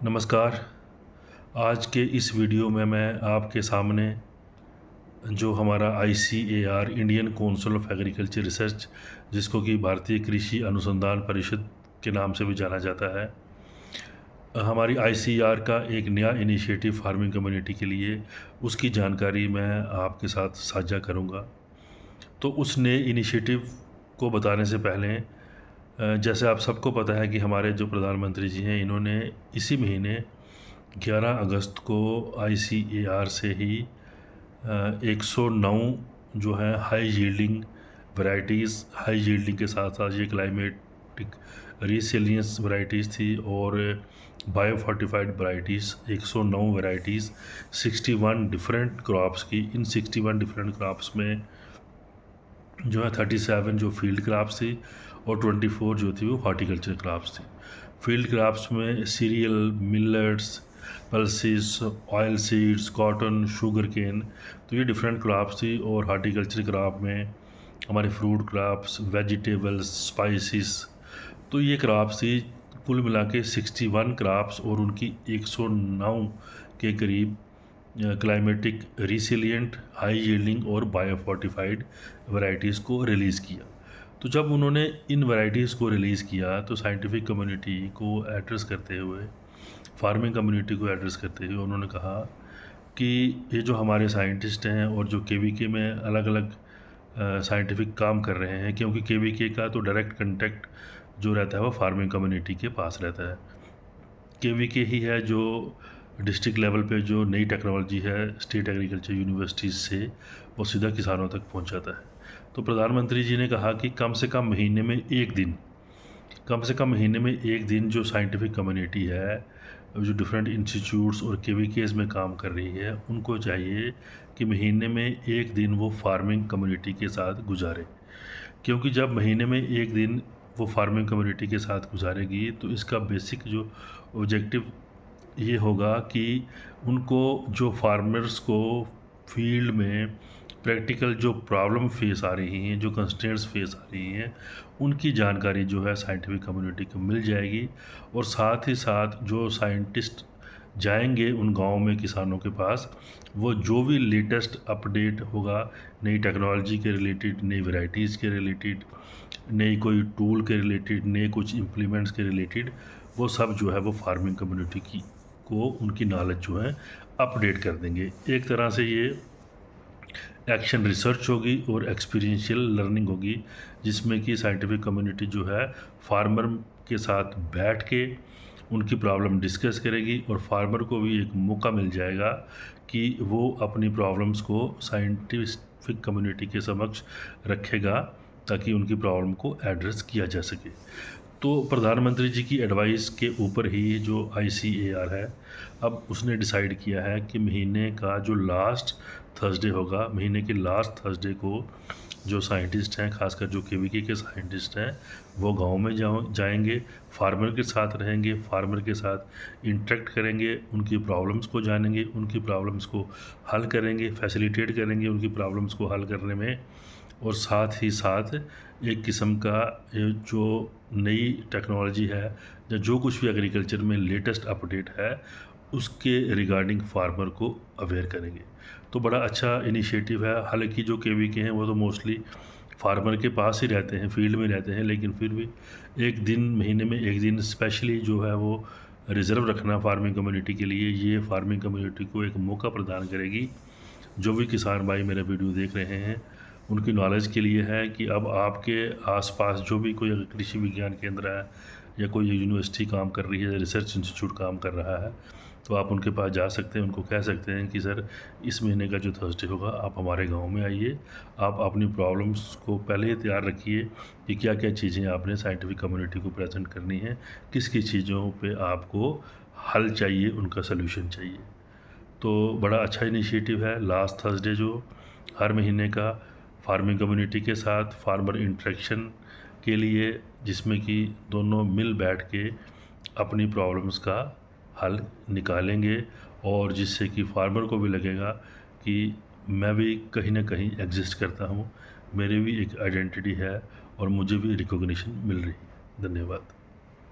नमस्कार। आज के इस वीडियो में मैं आपके सामने जो हमारा ICAR Indian council of agriculture research, जिसको कि भारतीय कृषि अनुसंधान परिषद के नाम से भी जाना जाता है, हमारी ICAR का एक नया इनिशिएटिव फार्मिंग कम्युनिटी के लिए, उसकी जानकारी मैं आपके साथ साझा करूंगा। तो उस नए इनिशिएटिव को बताने से पहले जैसे आप सबको पता है कि हमारे जो प्रधानमंत्री जी हैं, इन्होंने इसी महीने 11 अगस्त को ICAR से ही 109 जो है high yielding varieties, high yielding के साथ साथ ये क्लाइमेटिक रिसिलियंस वैरायटीज़ थी और bio fortified varieties 109 varieties 61 different crops की। इन 61 डिफरेंट क्रॉप्स में जो है 37 जो फील्ड क्रॉप्स थी और 24 जो थी वो हॉर्टिकल्चर क्रॉप्स थी। फील्ड क्रॉप्स में cereal, millets, pulses, oil seeds, cotton, sugar cane, तो ये डिफरेंट क्रॉप्स थी। और हॉर्टिकल्चर क्रॉप में हमारे फ्रूट क्रॉप्स, वेजिटेबल्स, स्पाइसेस, तो ये क्रॉप्स थी। कुल मिला के 61 क्रॉप्स और उनकी 109 के करीब क्लाइमेटिक रिसिलियंट, हाई यील्डिंग और बायोफोर्टिफाइड वैरायटीज़ को रिलीज़ किया। तो जब उन्होंने इन वैरायटीज़ को रिलीज़ किया तो साइंटिफिक कम्युनिटी को एड्रेस करते हुए, फार्मिंग कम्युनिटी को एड्रेस करते हुए उन्होंने कहा कि ये जो हमारे साइंटिस्ट हैं और जो KVK में अलग अलग साइंटिफिक काम कर रहे हैं, क्योंकि KVK का तो डायरेक्ट कंटेक्ट जो रहता है वो फार्मिंग कम्युनिटी के पास रहता है। KVK ही है जो डिस्ट्रिक्ट लेवल पे जो नई टेक्नोलॉजी है स्टेट एग्रीकल्चर यूनिवर्सिटीज़ से वो सीधा किसानों तक पहुंचाता है। तो प्रधानमंत्री जी ने कहा कि कम से कम महीने में एक दिन, कम से कम महीने में एक दिन जो साइंटिफिक कम्युनिटी है, जो डिफरेंट इंस्टीट्यूट्स और KVKs में काम कर रही है, उनको चाहिए कि महीने में एक दिन वो फार्मिंग कम्युनिटी के साथ गुजारे। क्योंकि जब महीने में एक दिन वो फार्मिंग कम्युनिटी के साथ गुजारेगी तो इसका बेसिक जो ऑब्जेक्टिव ये होगा कि उनको, जो फार्मर्स को फील्ड में प्रैक्टिकल जो प्रॉब्लम फेस आ रही हैं, जो कंस्ट्रेंट्स फेस आ रही हैं, उनकी जानकारी जो है साइंटिफिक कम्युनिटी को मिल जाएगी। और साथ ही साथ जो साइंटिस्ट जाएंगे उन गाँव में किसानों के पास, वो जो भी लेटेस्ट अपडेट होगा नई टेक्नोलॉजी के रिलेटेड, नई वैरायटीज़ के रिलेटेड, नई कोई टूल के रिलेटेड, नए कुछ इम्प्लीमेंट्स के रिलेटेड, वो सब जो है वो फार्मिंग कम्युनिटी की को उनकी नॉलेज जो है अपडेट कर देंगे। एक तरह से ये एक्शन रिसर्च होगी और एक्सपीरियंशियल लर्निंग होगी, जिसमें कि साइंटिफिक कम्युनिटी जो है फार्मर के साथ बैठ के उनकी प्रॉब्लम डिस्कस करेगी और फार्मर को भी एक मौका मिल जाएगा कि वो अपनी प्रॉब्लम्स को साइंटिफिक कम्युनिटी के समक्ष रखेगा ताकि उनकी प्रॉब्लम को एड्रेस किया जा सके। तो प्रधानमंत्री जी की एडवाइस के ऊपर ही जो ICAR है, अब उसने डिसाइड किया है कि महीने का जो लास्ट थर्सडे होगा, महीने के लास्ट थर्सडे को जो साइंटिस्ट हैं, खासकर जो KVK के साइंटिस्ट हैं, वो गांव में जाएंगे, फार्मर के साथ रहेंगे, फार्मर के साथ इंटरेक्ट करेंगे, उनकी प्रॉब्लम्स को जानेंगे, उनकी प्रॉब्लम्स को हल करेंगे, फैसिलिटेट करेंगे उनकी प्रॉब्लम्स को हल करने में। और साथ ही साथ एक किस्म का जो नई टेक्नोलॉजी है या जो कुछ भी एग्रीकल्चर में लेटेस्ट अपडेट है, उसके रिगार्डिंग फार्मर को अवेयर करेंगे। तो बड़ा अच्छा इनिशिएटिव है। हालांकि जो KVK हैं वो तो मोस्टली फार्मर के पास ही रहते हैं, फील्ड में रहते हैं, लेकिन फिर भी एक दिन, महीने में एक दिन स्पेशली जो है वो रिज़र्व रखना फार्मिंग कम्युनिटी के लिए, ये फार्मिंग कम्युनिटी को एक मौका प्रदान करेगी। जो भी किसान भाई मेरा वीडियो देख रहे हैं, उनकी नॉलेज के लिए है कि अब आपके आसपास जो भी कोई अगर कृषि विज्ञान केंद्र है या कोई यूनिवर्सिटी काम कर रही है, रिसर्च इंस्टीट्यूट काम कर रहा है, तो आप उनके पास जा सकते हैं, उनको कह सकते हैं कि सर इस महीने का जो थर्सडे होगा आप हमारे गांव में आइए, आप अपनी प्रॉब्लम्स को पहले ही तैयार रखिए कि क्या क्या चीज़ें आपने साइंटिफिक कम्युनिटी को प्रेजेंट करनी है, किस किस चीज़ों पे आपको हल चाहिए, उनका सलूशन चाहिए। तो बड़ा अच्छा इनिशिएटिव है लास्ट थर्सडे जो हर महीने का फार्मिंग कम्युनिटी के साथ फार्मर इंटरेक्शन के लिए, जिसमें कि दोनों मिल बैठ के अपनी प्रॉब्लम्स का हल निकालेंगे और जिससे कि फार्मर को भी लगेगा कि मैं भी कहीं ना कहीं एग्जिस्ट करता हूँ, मेरी भी एक आइडेंटिटी है और मुझे भी रिकॉग्निशन मिल रही है। धन्यवाद।